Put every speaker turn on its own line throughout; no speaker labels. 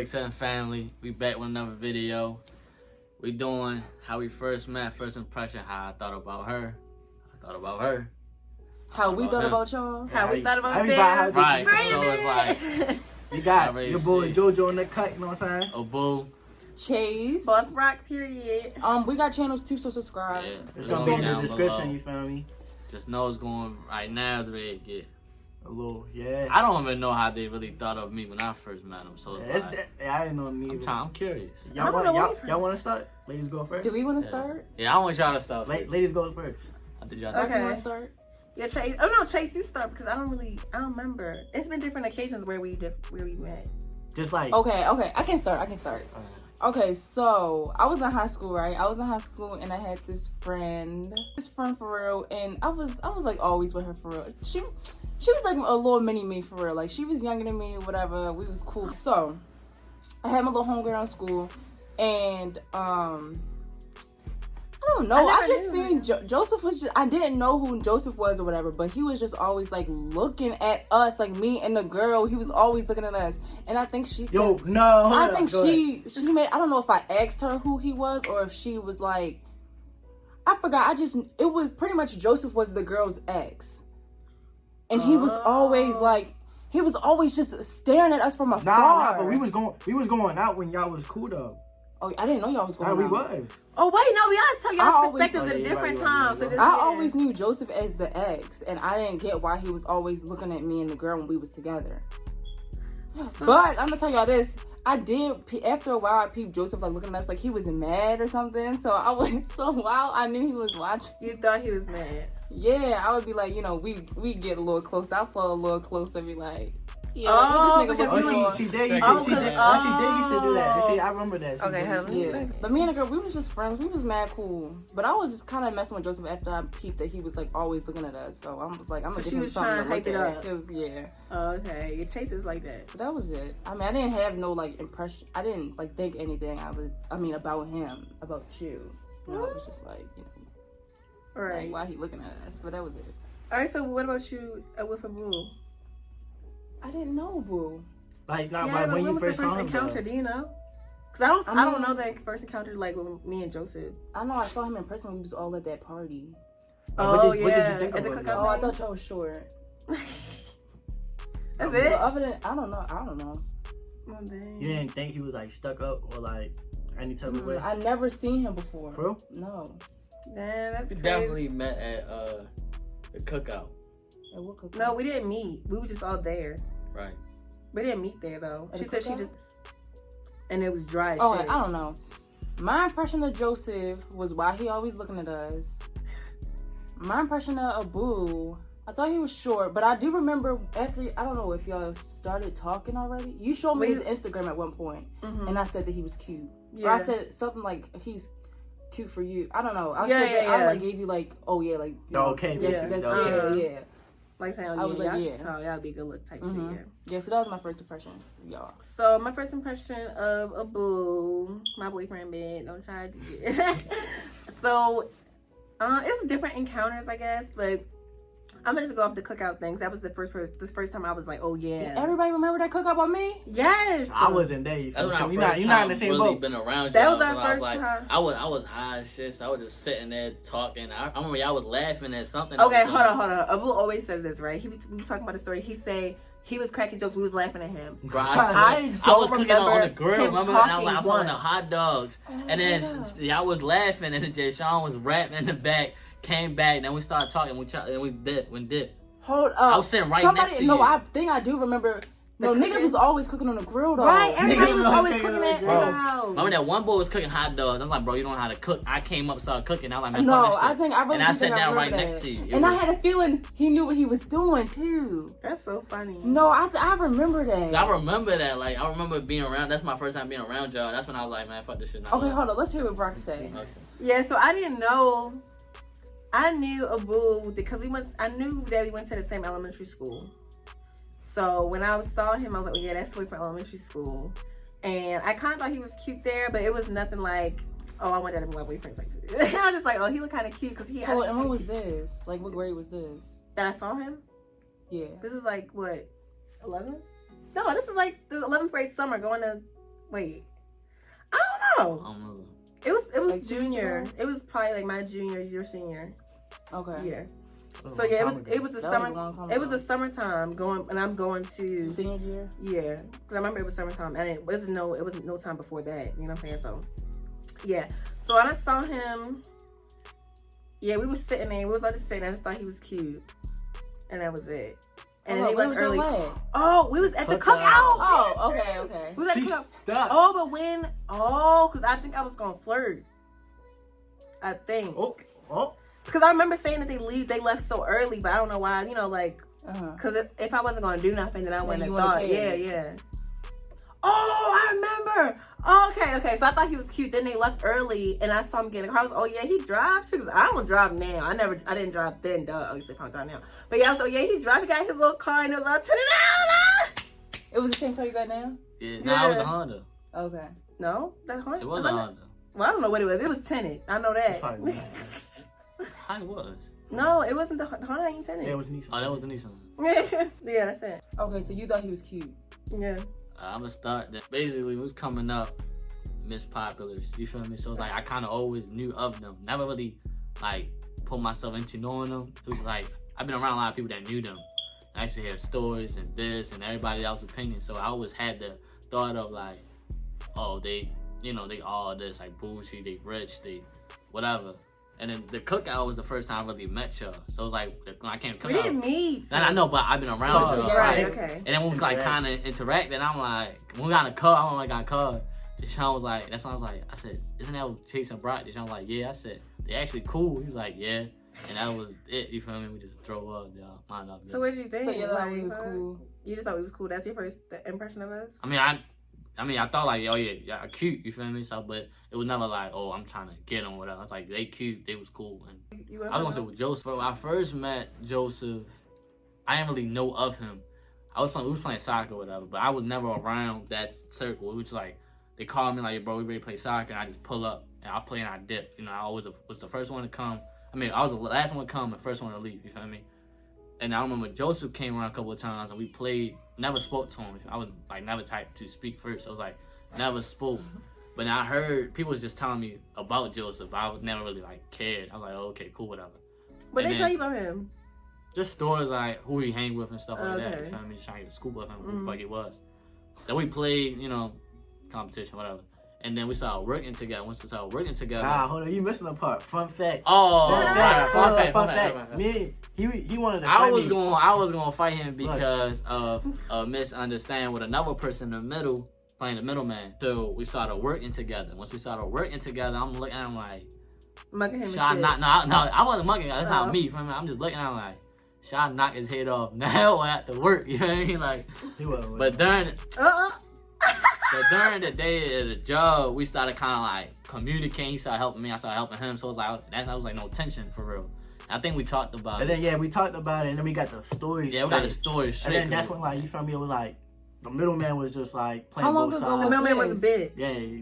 Extended Family. We back with another video. We doing how we first met, first impression, how I thought about her.
How we thought
him.
about y'all.
How we thought about
everybody.
them.
Right,
Bring
so
it.
it's like,
You got
Already
your boy
see.
JoJo in the cut, you know what I'm saying?
oh boo.
Chaise.
Boss Rock, period.
We got channels too, so subscribe.
Yeah,
It's
just
gonna
be
be in the
down
description,
below.
you feel me?
Just know it's going right now. It's ready to get.
A little, yeah.
I don't even know how they really thought of me when I first met them. So it's like,
I didn't know neither.
I'm curious.
Y'all
I don't know
want,
why
y'all want to start? Ladies go first.
Do we want to start?
Yeah, I want y'all to start first.
Ladies go first.
I think y'all
Okay.
You want to start?
Yeah, Chase. Oh no, Chase, you start because I don't remember. It's been different occasions where we met.
Just like
Okay. I can start. Okay, so I was in high school, right? I was in high school and I had this friend for real, and I was like always with her for real. She was like a little mini me for real. Like she was younger than me, whatever. We was cool. So I had my little homegirl in school, and I don't know. I just seen Joseph was just. I didn't know who Joseph was or whatever, but he was just always like looking at us, like me and the girl. He was always looking at us, and I think she said,
yo, no.
I think she made. I don't know if I asked her who he was or if she was like, I forgot. It was pretty much Joseph was the girl's ex, and he was always like, he was always just staring at us from afar.
Nah, but we was going out when y'all was cool though.
Oh, I didn't know y'all was going.
We
out.
was.
Oh wait, no, we gotta tell
I
y'all
always-
perspectives at
yeah,
different
right,
times.
right.
So this
I
is-
always knew Joseph as the ex, and I didn't get why he was always looking at me and the girl when we was together. But I'm gonna tell y'all this. I did, after a while, I peeped Joseph like looking at us like he was mad or something. So I went, so while I knew he was watching,
You thought he was mad.
yeah, I would be like, you know, we get a little closer. I fall a little closer, be like, yeah,
Oh,
like, what this nigga
because
was
you-
doing.
She did used
Oh,
to. She
because-
did used to do that. See, I remember that. She
Okay,
did used to do
Yeah,
that.
but me and the girl, we was just friends. We was mad cool. But I was just kind of messing with Joseph after I peeped that he was like always looking at us. So I was like, I'm gonna
So
give
she
him
was
something to
trying
look
to hype it
at.
up.
Cause yeah,
Okay, your Chase is like that.
but that was it. I mean, I didn't have no like impression. I didn't like think anything. About him, about you. I was just like, you know,
All right.
like why he looking at us. But that was it.
All right. So what about you with a boo?
I didn't know, boo.
Like,
Yeah,
like
but
when you
was the
first saw him.
encounter?
though.
Do you know? Because I don't
mean-
know that first encounter like with me and Joseph.
I know I saw him in person when we was all at that party.
What did you think
at the
of him,
cookout.
though?
Oh, I thought y'all was short.
That's
But
it.
other than I don't know.
Oh, dang.
You didn't think he was like stuck up or like any type of way?
I never seen him before.
For real?
No.
Damn, that's
We
crazy.
definitely met at the cookout.
At what cookout?
No, we didn't meet. We were just all there.
Right.
We didn't meet there though.
At
She
the
said she
cookout?
just, and it was dry as
Oh,
shit.
I don't know. My impression of Joseph was why he always looking at us. My impression of Abu, I thought he was short, but I do remember after, I don't know if y'all started talking already. You showed me his Instagram at one point,
Mhm.
and I said that he was cute.
Yeah.
Or I said something like, he's cute for you. I don't know. I
Yeah,
said that
yeah,
I
yeah.
like gave you like, oh yeah, like, you
Oh,
know,
okay,
That's,
yeah.
that's,
Okay.
yeah.
Like saying,
I was like,
y'all
yeah.
should tell, y'all be a good look type
Mhm.
shit.
Yeah, so that was my first impression, y'all.
So my first impression of Abu, my boyfriend, man, don't try to do it. So, it's different encounters, I guess, but I'm gonna just go off the cookout things. That was the first time I was like, oh yeah.
Did everybody remember that cookout about me?
Yes.
I wasn't there. You
That's
feel
when our
me?
first
You're not in the
time
same
really
boat.
been around
That
y'all.
was our
So I
first
like,
time.
I was high as shit, so I was just sitting there talking. I remember y'all was laughing at something.
Okay,
I was
hold
doing.
on. Abu always says this, right? We was talking about the story. He say he was cracking jokes. We was laughing at him.
Bro,
I
I
don't
was cooking on the
remember
grill,
him
remember? And I was,
talking
like, I was on the
once.
hot dogs. And then y'all was laughing, and then Jay Sean was rapping in the back, came back, then we started talking, and we did.
Hold up.
I was sitting right next to
No,
you.
I think I do remember. No,
cooking?
niggas was always cooking on the grill though.
Right, everybody
Niggas
was
was
always
cooking
cooking
on
at
the
the
grill.
house.
Remember that one boy was cooking hot dogs. I'm like, bro, you don't know how to cook. I came up, started cooking. I was like, man,
No,
fuck this
I
shit.
think I really
And I
do
sat
think
down right
remember
next
that.
to you. It
And I
was-
had a feeling he knew what he was doing too.
That's so funny.
No, I remember that.
I remember that. Like, I remember being around. That's my first time being around y'all. That's when I was like, man, fuck this shit.
Okay, hold on. Let's hear what Brock say.
Okay.
Yeah, so I didn't know. I knew Abu because I knew that we went to the same elementary school. So when I saw him, I was like, oh, yeah, that's the way from elementary school. And I kind of thought he was cute there, but it was nothing like, oh, I want that to be my boyfriend. Like, I was just like, oh, he looked kind of cute because he.
Hold on, and when was this? Like, what grade was this?
That I saw him.
Yeah.
This is like what, 11? No, this is like the 11th grade summer going to Wait. I don't know.
I don't know.
It was
Like 2
junior.
years ago?
It was probably like my junior, your senior.
Okay.
Yeah.
was a
So
long
yeah,
time
it
ago.
was the
That
summer.
was a long time
It was
ago.
the summertime going, and I'm going to
Senior year.
yeah, because I remember it was summertime, and it wasn't no time before that. You know what I'm saying? So yeah. So when I saw him, yeah, we was sitting there. We was all just sitting. I just thought he was cute, and that was it. And then he
where
left
was your
early.
leg?
Oh, we was at the
Cookout.
cookout.
Oh, okay.
We was at the
She's
cookout.
stuck.
Oh, but when? Oh, because I think I was gonna flirt. I think.
Oh.
Because I remember saying that they left so early, but I don't know why. You know, like,
Uh-huh.
because if I wasn't gonna do nothing, then I wouldn't
you
have thought.
wouldn't
Yeah,
care.
yeah. Oh, I remember. Oh, okay. So I thought he was cute. Then they left early, and I saw him get in the car. I was, oh yeah, he drives. Because I don't drive now. I didn't drive then. Duh. I used to drive now. But yeah, I was, oh yeah, he drive. He got his little car, and it was all tinted out.
It was the same car you got now?
Yeah, no, it was a
Yeah.
Honda.
Okay.
No, that's Honda.
It was a Honda.
Well, I don't know what it was. It was tinted. I know
It's
that.
probably
How it was?
No, it wasn't the Honda. Ain't tinted.
yeah, it was Nissan.
Oh, that was the Nissan.
Yeah, that's it.
Okay, so you thought he was cute.
Yeah.
I'm gonna start that. Basically, it was coming up, Miss Populars. You feel me? So it's like I kind of always knew of them. Never really like put myself into knowing them. It was like I've been around a lot of people that knew them. I actually hear stories and this and everybody else's opinion. So I always had the thought of like, oh, they all this like bougie, they rich, they whatever. And then the cookout was the first time I really met y'all. So it was like when I came to
We
cookout.
didn't meet.
And I know, but I've been around
Talk
y'all,
together.
right?
Okay.
And then when we like kind of interacted, I'm like, when we got in the car, I got in the car. Deshaun was like, that's when I was like, I said, isn't that what Chaise and Brock? Deshaun was like, yeah. I said, they actually cool. He was like, yeah. And that was it. You feel me? We just drove up, y'all. Mind up.
So what did you think?
So you thought
Like,
he was cool.
You just thought he was cool. That's your first impression of us?
I mean, I thought like, oh yeah, y'all cute. You feel me? So, but it was never like, oh, I'm trying to get them, whatever. I was like, they cute. They was cool. And
You
I was gonna say with Joseph. When I first met Joseph, I didn't really know of him. We was playing soccer or whatever, but I was never around that circle. It was like they called me like, bro, we ready to play soccer, and I just pull up and I play and I dip. You know, I always was the first one to come. I mean, I was the last one to come and first one to leave. You feel me? And I remember Joseph came around a couple of times and we played. Never spoke to him. I was like never typed to speak first. I was like never spoke. But I heard people was just telling me about Joseph. But I was never really like cared. I was like, oh, okay, cool, whatever.
But
And
they
then-
tell you about him.
Just stories like who he hang with and stuff like that.
Okay.
You feel me? Just trying to get a scoop of him, who the fuck he was. Then we played, competition, whatever. And then we started working together. Once we started working together.
Nah, hold on, you missing a part. Fun fact.
Oh,
Fun
fun
fact. Me, he wanted to
I
fight
was
me.
gonna fight him because of a misunderstanding with another person in the middle, playing the middleman. So we started working together. Once we started working together, I'm looking at him like,
Mugging him and
should I
shit.
not? No, I wasn't mugging. That's
Oh.
not me. You feel me? I'm just looking at him like, should I knock his head off now or at the work? You know what I mean? Like,
He wasn't with
but
me.
during
Uh-uh.
But during the day of the job, we started kind of like communicating. He started helping me. I started helping him. So it was like that was like no tension for real. I think we talked about
And
it.
then we talked about it, and then we got the stories.
Yeah, we got the
straight.
story
And
straight.
then that's when like you feel me? It was like the middleman was just like playing
How long
both
ago
sides.
The
was
mailman was a
this?
bitch.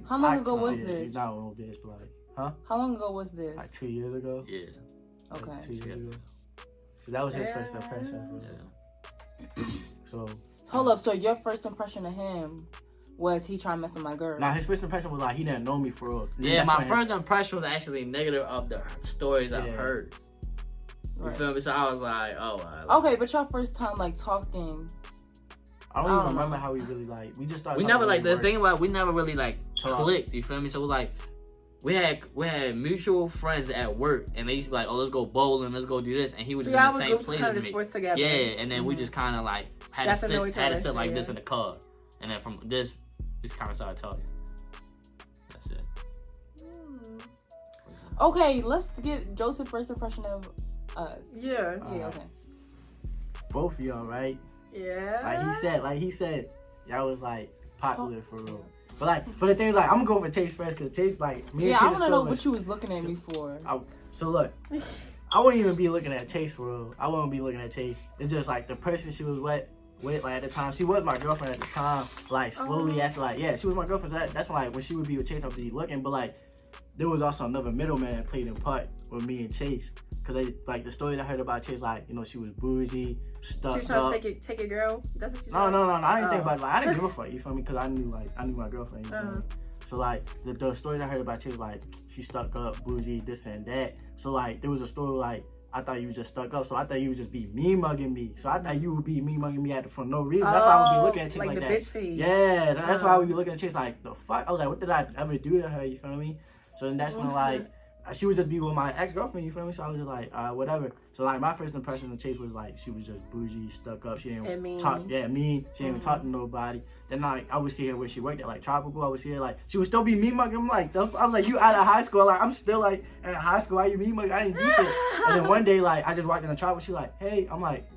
Yeah.
How long ago was
yeah,
this?
He's not a little bitch, but like,
How long ago was this?
like 2 years ago.
Yeah,
Okay.
2 years ago. So that was his first impression.
yeah.
So
Hold up. So your first impression of him was he trying to mess with my girl?
now his first impression was like he didn't know me for real.
Yeah,
That's
my
when his-
first impression was actually negative of the stories I've
Yeah.
heard. You
Right.
feel me? So I was like, oh.
Okay, but your first time like talking.
I don't
I
even
don't
remember
know.
how we really like. We just started.
We
talking
never like
when we
the thing about we never really like
Talk.
clicked. You feel me? So it was like we had mutual friends at work, and they used to be like, oh, let's go bowling, let's go do this, and he was
So
just in
y'all
the
would
same
go
place
kind of
as
the
me.
sports together.
Yeah, and then we just kind of like had
Got
to
to know each
sit
other,
like
yeah.
this in the car, and then from this, we just kind of started talking. That's it.
Okay, let's get Joseph's first impression of us.
Yeah.
Yeah. Okay.
both of y'all, right?
Yeah.
Like he said, y'all was like popular for real. But the thing is, like, I'm gonna go for Chaise first because Chaise, like, me and
Yeah,
Chaise
I want to know
was-
what you was looking at me for.
So look, I wouldn't even be looking at Chaise for real. I wouldn't be looking at Chaise. It's just like the person she was with, with, like, at the time, she was my girlfriend at the time. Like, slowly after, like, yeah, she was my girlfriend. That's why, like, when she would be with Chase, I would be looking. But, like, there was also another middleman that played in part with me and Chase. Because, like, the stories I heard about Chase, like, you know, she was bougie, stuck
She was trying to take your girl? That's what you
No, I didn't think about it. Like, I didn't give a fuck, you feel me? Because I knew my girlfriend, you feel me? So, like, the stories I heard about Chase, like, she stuck up, bougie, this and that. So, like, there was a story, like, I thought you was just stuck up, so I thought you would just be me mugging me. So I thought you would be me mugging me for no reason. That's why I would be looking at Chase like
the
that.
Bitch face.
Yeah, that's why I would be looking at Chase like, the fuck? I was like, what did I ever do to her, you feel me? So then that's when, like, she would just be with my ex-girlfriend, you feel me? So I was just like, whatever. So, like, my first impression of Chase was, like, she was just bougie, stuck up. She didn't talk, mean. She didn't even talk to nobody. Then, like, I would see her where she worked at, like, Tropical. I would see her, like, she would still be me mugging. I'm like, I was like, you out of high school. Like, I'm still, like, at high school. Why you me mugging? I didn't do shit. And then one day, like, I just walked in the Tropical. She like, hey. I'm like,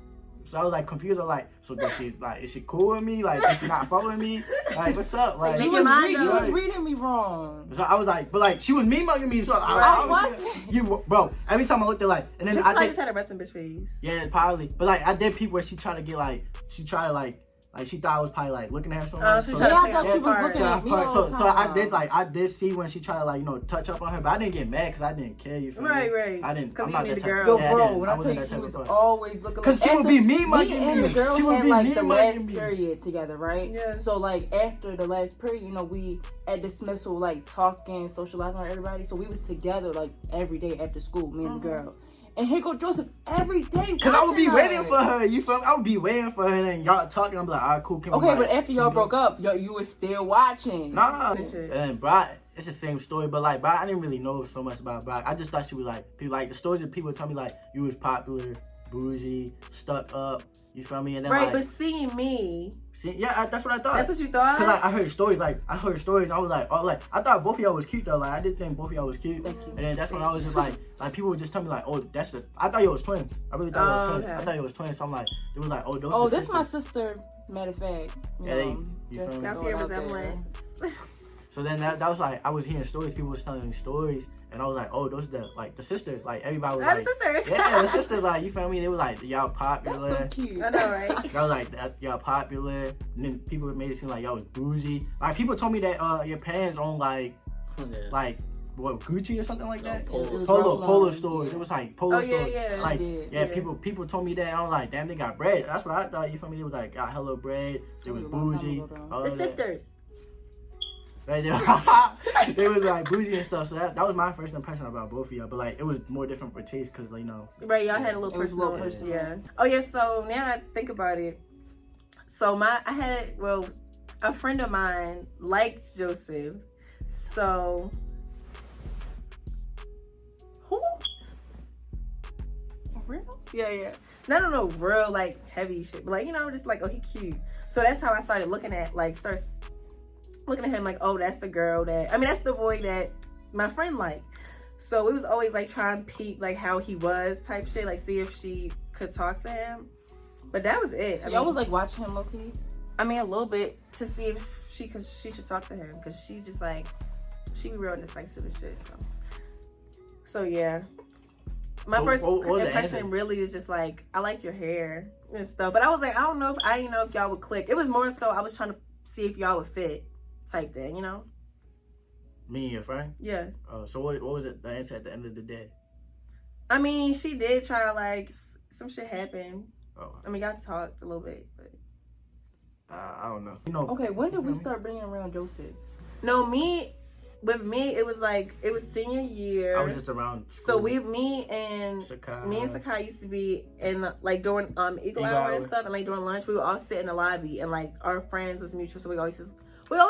so I was, like, confused. I was like, so does she, like, is she cool with me? Like, is she not following me? Like, what's up? Like,
You was reading me wrong.
So I was like, but, like, she was me mugging me. So
I wasn't.
Bro, every time I looked at, like, and then
I just had a resting bitch face.
Yeah, probably. But, like, I did peep where she tried to get, like, she thought I was probably, like, looking at her so much.
I thought she was looking at me all the time.
So I did see when she tried to, like, you know, touch up on her, but I didn't get mad because I didn't care, you feel me?
Right.
I didn't,
because
I'm
you
not
need
that
a
type.
girl.
Yo, bro, when I tell you, he was always looking.
Because she would be me mugging me.
Me and the girl
She would
had,
be
like,
me
the
mugging
last
me.
period together, right?
Yeah.
So, like, after the last period, you know, we at dismissal, like, talking, socializing with everybody. So we was together, like, every day after school, me and the girl. And here go Joseph every day.
Because I would be waiting for her, you feel me? I would be waiting for her, and then y'all talking, I'm like, all right, cool.
Okay, but after y'all broke up, you was still watching.
Nah. And Brock, it's the same story, but, like, Brock, I didn't really know so much about Brock. I just thought she was, like, the stories that people tell me, like, you was popular, bougie, stuck up, you feel me? And then,
Right,
like,
but seeing me.
That's what I thought.
That's what you thought?
Because, like, I heard stories, and I was like, oh, like, I thought both of y'all was cute, though. Like, I did think both of y'all was cute.
Thank you.
And then that's when I was just like, people would just tell me, like, oh, I thought y'all was twins. I really thought y'all was twins.
Okay.
I thought y'all was twins. So I'm like, it was like, oh, those
Oh,
the
this my
sisters.
sister. Matter of fact. You
feel me?
Y'all see a resemblance.
So then that was like, I was hearing stories. People was telling me stories. And I was like, oh, those are the sisters. Like, everybody was like,
the sisters.
Yeah, the sisters, like, you feel me? They were like, y'all popular.
That's so cute.
I know, right?
I was like, y'all popular. And then people made it seem like y'all was bougie. Like, people told me that your parents own, like, what, Gucci or something like that? Polo stores.
Yeah.
It was like Polo stores.
Yeah.
Like,
Yeah.
people told me that. I was like, damn, they got bread. That's what I thought. You feel me? It was like, got hella bread. It was bougie.
The sisters.
Right there. They was like bougie and stuff. So that was my first impression about both of y'all. But, like, it was more different for Chase because, you know.
Right, y'all had a little personal. Yeah. Oh, yeah, so now that I think about it. So a friend of mine liked Joseph. So. Who?
For real?
Yeah. No, real, like, heavy shit. But, like, you know, just like, oh, he cute. So that's how I started looking at him like, oh, that's the girl that's the boy that my friend liked. So it was always like trying to peep like how he was type shit, like see if she could talk to him. But that was it.
So y'all was like watching him low key?
I mean, a little bit to see if she should talk to him because she just like, she be real indecisive and shit. So yeah. My first impression really is just like, I liked your hair and stuff. But I was like, I didn't know if y'all would click. It was more so I was trying to see if y'all would fit. Type thing, you know.
Me and your friend.
Yeah.
So what was it? The answer at the end of the day?
I mean, she did try like some shit happened.
Oh.
I mean, y'all talked a little bit, but
I don't know. You know.
Okay, when did we start bringing around Joseph?
No, with me, it was senior year.
I was just around school.
So me and Sakai used to be in like during Eagle Hour and stuff, and like during lunch, we would all sit in the lobby, and like our friends was mutual, so we always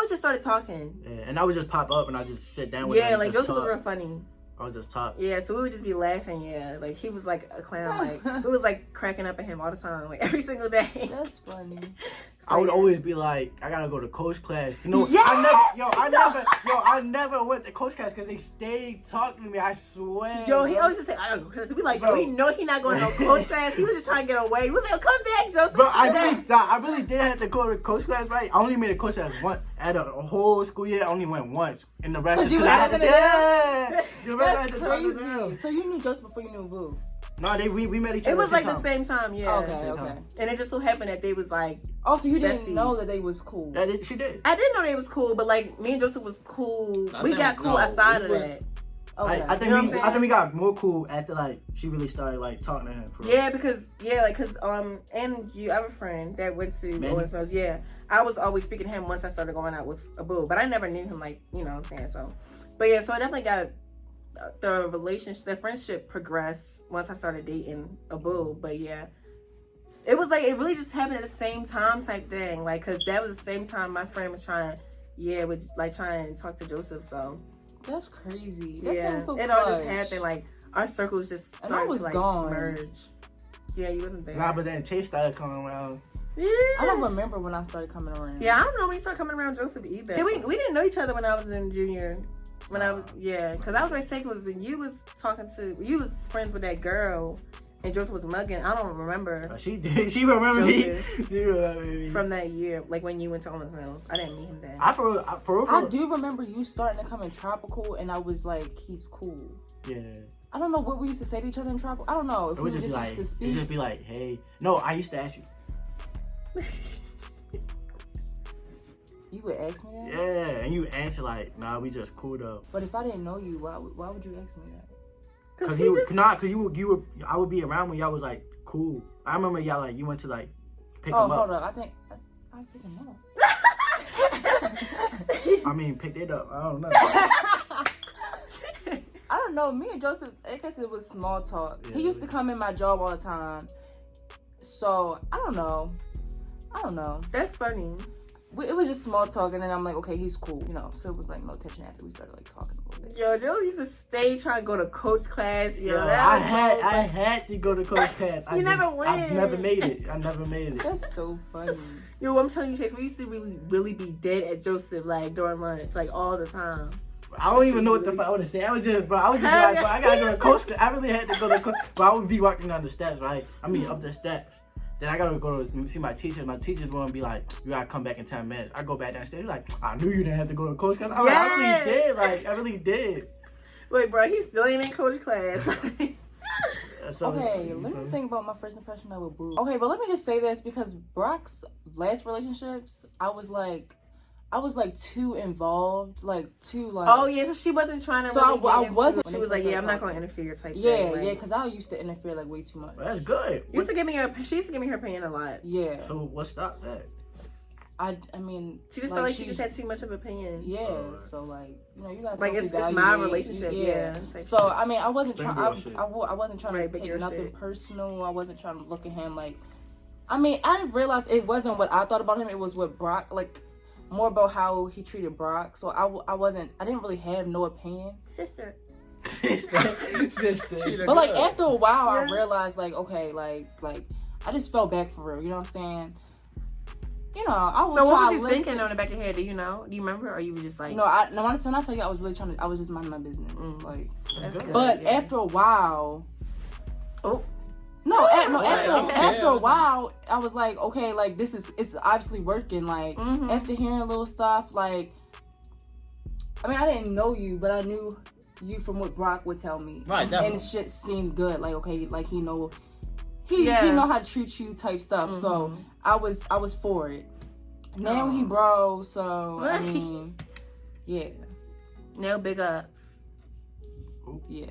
just started talking.
Yeah, and I would just pop up and I just sit down with
them. Yeah, like Joseph was
talk.
real funny.
I was just talk.
Yeah, so we would just be laughing. Yeah, like he was like a clown. Like we was like cracking up at him all the time, like every single day.
That's funny.
I would always be like, I gotta go to coach class. You know,
yes!
I never went to coach class because they stayed talking to me. I swear.
Yo, he always just say, I don't go to class. We like, bro, we know he not going to no coach class. He was just trying to get away. He was like, come back, Joseph.
Bro, I really did have to go to coach class, right? I only made a coach class once at a whole school year. I only went once, and the rest.
Cause you had to.
Yeah.
That's crazy. So you knew Joseph before you knew Boo.
No, we met each other.
It was like the
time.
same time, yeah.
Okay.
And it just so happened that they was like,
Oh, so you didn't
besties.
know that they was cool?
Yeah, she did.
I didn't know they was cool, but like me and Joseph was cool.
I
We
think-
got cool
no,
outside
we
of
was-
that.
Okay.
I think
You know what I'm
I think
saying?
we got more cool after like she really started like talking to him. For real.
Yeah, because and you I have a friend that went to
Manny?
Owens Mills. Yeah, I was always speaking to him once I started going out with Abu, but I never knew him like you know what I'm saying. So, but yeah, so I definitely got the relationship, the friendship progressed once I started dating Abu. But yeah, it was like it really just happened at the same time type thing. Like, cause that was the same time my friend was trying to talk to Joseph. So
That's crazy. That
yeah,
sounds so
it all just
clutch.
happened. Like our circles just
And I
started
was
to like
gone.
merge. Yeah, you wasn't there.
Nah, but then Chase started coming around.
Yeah.
I don't remember when I started coming around.
Yeah, I don't know when you started coming around Joseph either. We didn't know each other when I was in junior. When I was because I was very sick was when you was friends with that girl and Joseph was mugging. I don't remember
She did. She remember me.
Joseph.
She remember me.
from that year, like when you went to Owens Mills. I didn't meet him then.
I for
I do remember you starting to come in tropical, and I was like, he's cool.
Yeah.
I don't know what we used to say to each other in tropical. I don't know if
It
we
would
just
just be
used
like,
to
it
speak.
just be like, hey. No, I used to ask you.
You would ask me that.
Yeah, and you answer like, nah, we just cool though.
But if I didn't know you, why would you ask me that?
Cause
he just-
you were, I would be around when y'all was like cool. I remember y'all like you went to like pick
Oh,
him
hold
up.
up. I picked him up.
I mean, picked it up. I don't know.
I don't know. Me and Joseph, I guess it was small talk.
Yeah,
He used to come in my job all the time. So, I don't know.
That's funny.
It was just small talk, and then I'm like, okay, he's cool. You know, so it was like no tension after we started like talking a little bit.
Yo, Joe used to stay trying to go to coach class. Yo,
Yeah,
that
I
was
had to go to coach class.
You never
I
went.
never made it. I never made it.
That's so funny.
Yo, I'm telling you, Chase, we used to really be dead at Joseph like during lunch, like all the time.
I don't even know what the fuck I would say. I was just like, bro, I gotta go to coach class. I really had to go to coach, but I would be walking down the steps, right? I mean, up the steps. Then I gotta go to see my teacher. My teacher's gonna be like, you gotta come back in 10 minutes. I go back downstairs. He's like, I knew you didn't have to go to coach class. I'm like, I really did. Like, I really did.
Wait, bro, he still ain't in coach class.
So,
Okay, let me think about my first impression of a boo. Okay, but let me just say this because Brock's last relationships, I was like too involved, like too like.
Oh yeah, so she wasn't trying to.
So
really
I
get into
wasn't-
it. She was like, "Yeah, I'm not gonna interfere." Type.
Yeah,
thing. Like,
yeah, because I used to interfere like way too much.
That's good.
She used to give me her opinion a lot.
Yeah,
So what stopped that?
I mean,
She just felt like she just had too much of opinion.
Yeah, so like you guys
Like it's my
self-evaluate.
relationship. Yeah. It's like-
So I mean, I wasn't
Big
trying.
girl shit.
I wasn't trying
Right,
to
big
take
girl
nothing
shit.
personal. I wasn't trying to look at him like. I mean, I realized it wasn't what I thought about him. It was what Brock like, more about how he treated Brock. So I didn't really have no opinion.
sister.
Sister.
But like after a while, I
Yeah.
realized like okay, like I just fell back for real. You know what I'm saying? You know, I was
So what
trying
was
to
you
listen.
thinking on the back of your head? Do you know? Do you remember? Or you were just like,
No, when I tell you, I was really trying to. I was just minding my business, like.
that's good.
But
yeah.
after a while,
Oh.
after a while, I was like, okay, like it's obviously working. Like
Mhm.
after hearing little stuff, like I mean, I didn't know you, but I knew you from what Brock would tell me.
Right,
And
definitely.
shit seemed good. Like okay, like he know
Yeah.
he know how to treat you type stuff. So I was for it. Now he bro, so I mean, yeah,
No big ups.
yeah.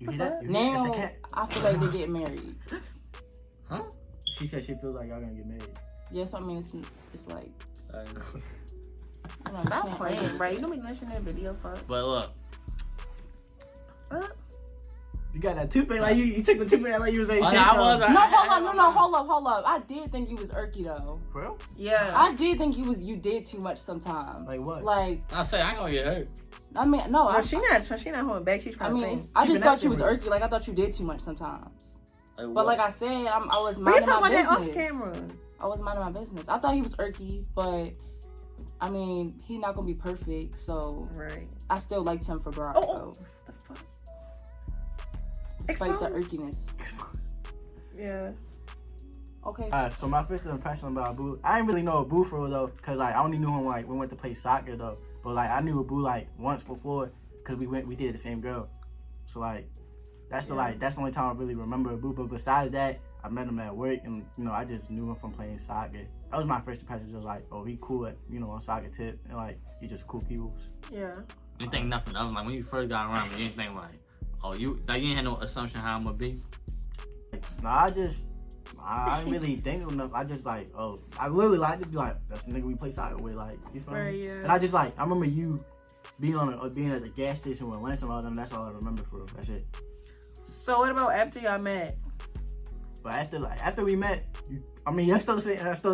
You hear that? You hear that? It's
Now
the cat.
I feel like they get married.
Huh?
She said she feels like y'all gonna get married.
Yes, I mean it's like
Uh,
you know, you
Stop
can't-
playing, bro. You don't be listening to that video, fuck.
but look,
You got that toothpick like you took the toothpick like you was ready to
Oh,
say
no, I
something.
was-
No, hold up. I did think you was irky though.
For real?
Yeah.
I did think you did too much sometimes.
Like what?
Like
I say I ain't gonna get hurt.
I mean, no,
No, she not holding back. She's
I
trying
mean,
to think.
I just
Keeping
thought
that
you was
shit
irky. Like I thought you did too much sometimes.
Like,
But
what?
like I said, I was
We can
minding
talk
my
about that off
business.
camera.
I was minding my business. I thought he was irky, but I mean, he not gonna be perfect. So
Right.
I still liked him for Brock.
Oh,
So
the fuck?
despite the
Exposed.
irkiness.
Yeah.
Okay.
Alright, so my first impression about Abu, I didn't really know Abu for real though, cause like I only knew him like we went to play soccer though. But like I knew Abu like once before, cause we did the same girl. So like That's that's the only time I really remember a boo. But besides that, I met him at work, and I just knew him from playing soccer. That was my first impression. Just like, oh, he cool at on soccer tip, and like he just cool people.
Yeah.
You think nothing of him. Like when you first got around me, you didn't think like, oh, you ain't had no assumption how I'm gonna be.
Nah, I didn't really think enough. I just I literally just be like, that's the nigga we play soccer with, like, you feel me?
Yeah.
And I just I remember you being at the gas station with Lance and all them. That's all I remember for real. That's it.
So what about after y'all met?
But after we met, I still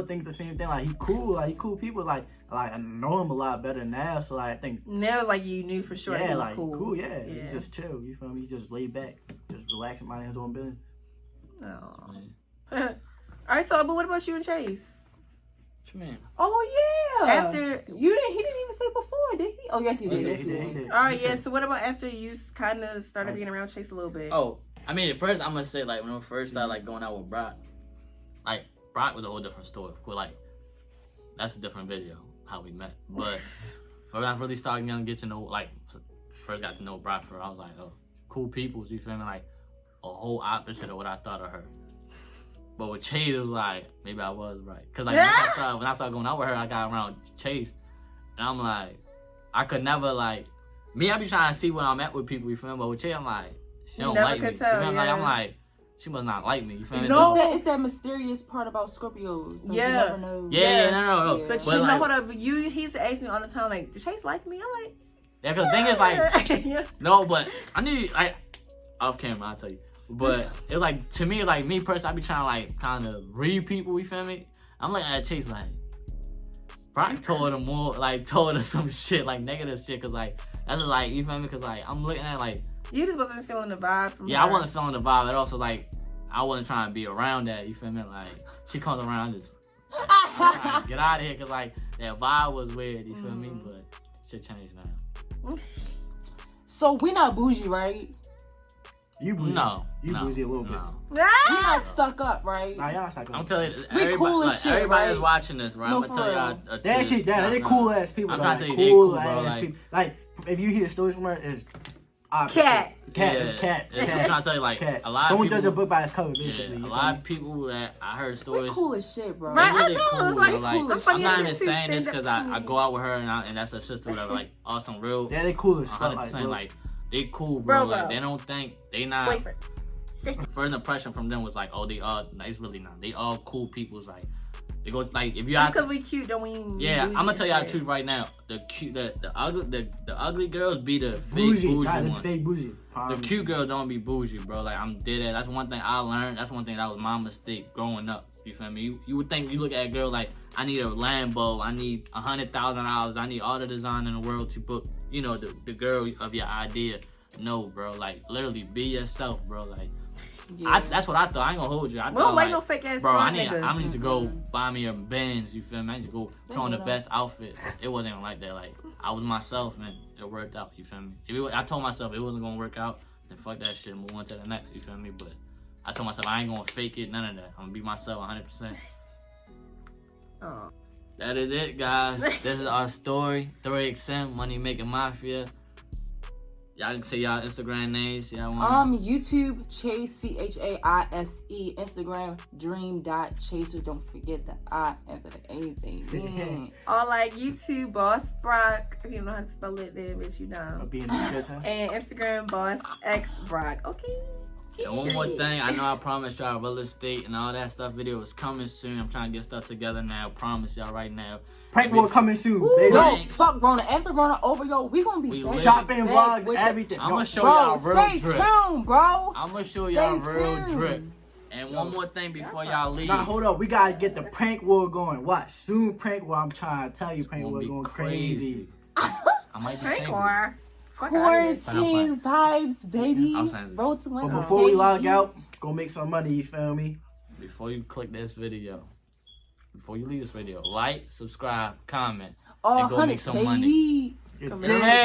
think the same thing. Like he cool people. Like I know him a lot better now. So I think
now it's like you knew for sure.
Yeah,
he was
like
cool.
Yeah, he's just chill. You feel me? He's just laid back, just relaxing, minding his own business.
Oh. All right. So, but what about you and Chaise?
What you mean?
Oh yeah.
After
he didn't even say before, did he? Oh yes, he did.
He did.
All right. Yeah. So what about after you kind of started being around Chaise a little bit?
Oh, I mean, at first I'm gonna say like when I first started going out with Brock, like Brock was a whole different story. But like that's a different video how we met. But when I really started get to know first got to know Brock, I was like, oh, cool people. You feel me? Like a whole opposite of what I thought of her. But with Chaise, it was like maybe I was right. Cause like when I started going out with her, I got around Chaise, and I'm like, I could never I be trying to see what I'm at with people. You feel me? But with Chaise, I'm like, she don't like me.
Tell,
you feel me? I'm like, she must not like me. You feel me?
No, it's that mysterious part about Scorpios. Like,
yeah.
You never know.
Yeah, no.
Yeah. But you know what? He used to ask me all the time, like, does Chaise like me? I'm like,
yeah, because the thing is like,
yeah.
No, but I knew off camera, I'll tell you. But it was like, to me, like me personally, I be trying to kind of read people, you feel me? I'm looking at Chaise Brock told him more, told her some shit, negative shit, cause that's just you feel me? Cause I'm looking at
you just wasn't feeling the vibe from her.
I wasn't feeling the vibe at all, so I wasn't trying to be around that, you feel me? She comes around, just get out of here, cause that vibe was weird, you feel me? But shit changed now.
So we not bougie, right?
You bougie.
No.
You bougie a little bit.
We not stuck up, right?
Nah, y'all not stuck up.
I'm telling you,
we cool as shit,
everybody
right?
that's watching this, right?
No,
I'm gonna tell y'all.
They cool ass people.
I'm trying to tell you,
cool
they cool,
ass
bro.
people. If you hear stories from her, it's
Cat.
It's cat.
I'm trying to tell you,
cat.
a lot of
Don't
people,
judge a book by its cover, basically.
Yeah, a lot of people that I heard stories.
We cool as shit, bro.
Right,
They really
I know,
cool,
like,
bro.
cool as
I'm not
shit.
even saying this because I go out with her and that's her sister, whatever. Awesome, real.
Yeah, they cool as fuck.
100%. They cool, bro.
Bro.
They don't think they not.
Boyfriend.
First impression from them was oh, they all. No, it's really not. They all cool people. They go if you.
Just because we cute, don't mean.
Yeah, I'm gonna tell y'all the truth right now. The ugly girls be the fake bougie ones.
Fake bougie.
The cute girls don't be bougie, bro. I'm dead at. That's one thing I learned. That's one thing that was my mistake growing up. You feel me? You would think you look at a girl I need a Lambo, I need $100,000, I need all the design in the world to book. The girl of your idea. No, bro. Literally be yourself, bro.
Yeah.
That's what I thought. I ain't gonna hold you.
We don't like no fake ass
bro. I
niggas.
need to go buy me a Benz. You feel me? I need to go put on the best outfit. It wasn't even like that. I was myself and it worked out. You feel me? I told myself it wasn't gonna work out. Then fuck that shit. Move on to the next. You feel me? But I told myself I ain't gonna fake it. None of that. I'm gonna be myself 100%.
Oh.
That is it, guys. This is our story. 3XM Money Making Mafia. Y'all can say y'all Instagram names. Y'all want
YouTube Chaise Chaise. Instagram dream.chaser. Don't forget the I after the A, baby.
Or YouTube Boss Brock. If you don't know how to spell it, then bitch, you dumb. And Instagram Boss X Brock. Okay.
And one more thing, I know I promised y'all real estate and all that stuff video is coming soon. I'm trying to get stuff together now. Promise y'all right now.
Prank war coming soon, baby.
Yo, fuck Rona. After Rona over, we gonna be
shopping vlogs, everything.
I'm gonna show y'all real drip.
Stay tuned, bro.
I'm gonna show y'all real drip. And one more thing before y'all leave.
Now hold up, we gotta get the prank war going. Watch, soon prank war. I'm trying to tell you, prank war going crazy.
I might be
prank
single.
war.
Quarantine vibes, baby. Road to
But before we log out, go make some money. You feel me?
Before you click this video, before you leave this video, like, subscribe, comment,
and
go make some money.
Baby.